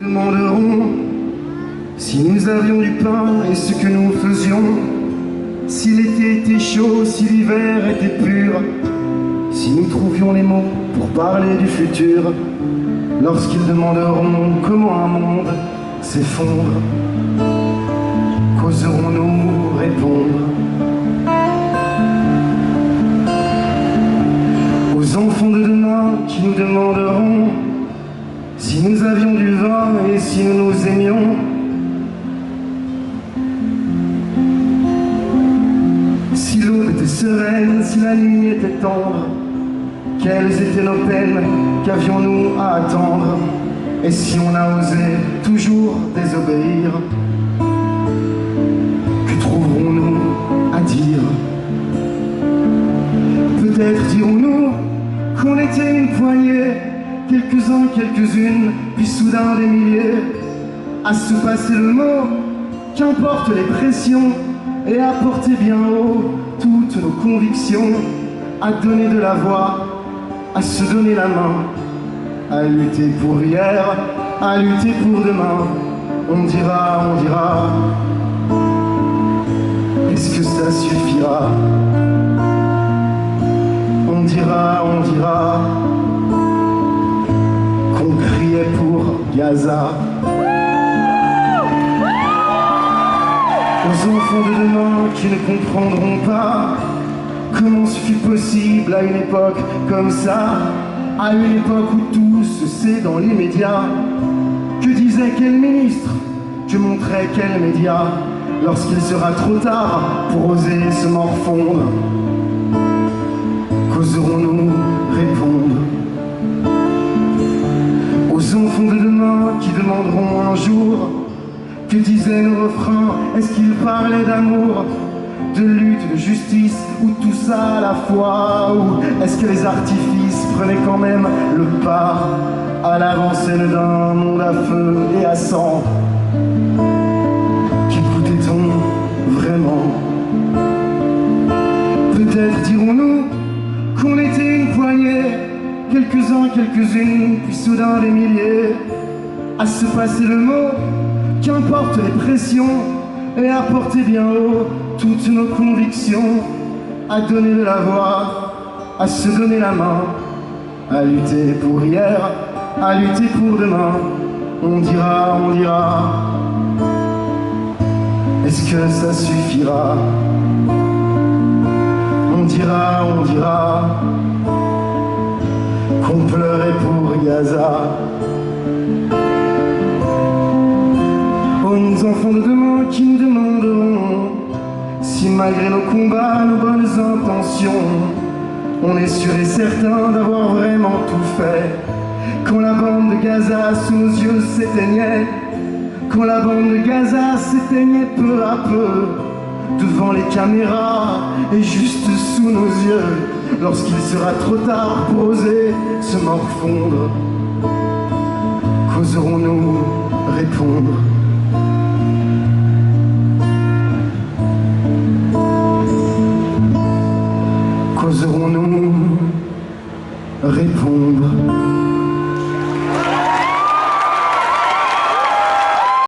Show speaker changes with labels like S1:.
S1: Demanderons si nous avions du pain et ce que nous faisions, si l'été était chaud, si l'hiver était pur, si nous trouvions les mots pour parler du futur, lorsqu'ils demanderont comment un monde s'effondre, qu'oserons-nous répondre? Aux enfants de demain qui nous demanderont si nous avions du vin et si nous nous aimions, si l'eau était sereine, si la nuit était tendre, quelles étaient nos peines, qu'avions-nous à attendre? Et si on a osé toujours désobéir, que trouverons-nous à dire? Peut-être dirons-nous qu'on était une poignée, quelques-uns, quelques-unes, puis soudain des milliers, à se passer le mot, qu'importe les pressions, et à porter bien haut toutes nos convictions, à donner de la voix, à se donner la main, à lutter pour hier, à lutter pour demain. On dira, est-ce que ça suffira? On dira, qu'on criait pour Gaza. Aux enfants de demain qui ne comprendront pas comment ce fut possible à une époque comme ça, à une époque où tout se sait dans l'immédiat. Que disait quel ministre, que montrait quel média, lorsqu'il sera trop tard pour oser se morfondre? Qu'oserons-nous répondre aux enfants de demain qui demanderont un jour que disaient nos refrains? Est-ce qu'ils parlaient d'amour, de lutte, de justice, ou tout ça à la fois? Ou est-ce que les artifices prenaient quand même le pas à l'avancée d'un monde à feu et à sang? Qu'écoutait-on vraiment? Peut-être dirons-nous qu'on était une poignée, quelques-uns, quelques-unes, puis soudain des milliers, à se passer le mot, qu'importe les pressions, et à porter bien haut toutes nos convictions, à donner de la voix, à se donner la main, à lutter pour hier, à lutter pour demain. On dira, est-ce que ça suffira? On dira qu'on pleurait pour Gaza. Aux enfants de demain qui nous demanderont si malgré nos combats, nos bonnes intentions, on est sûr et certain d'avoir vraiment tout fait. Quand la bande de Gaza sous nos yeux s'éteignait, quand la bande de Gaza s'éteignait peu à peu, devant les caméras et juste sous nos yeux, lorsqu'il sera trop tard pour oser se morfondre, qu'oserons-nous répondre? Qu'oserons-nous répondre?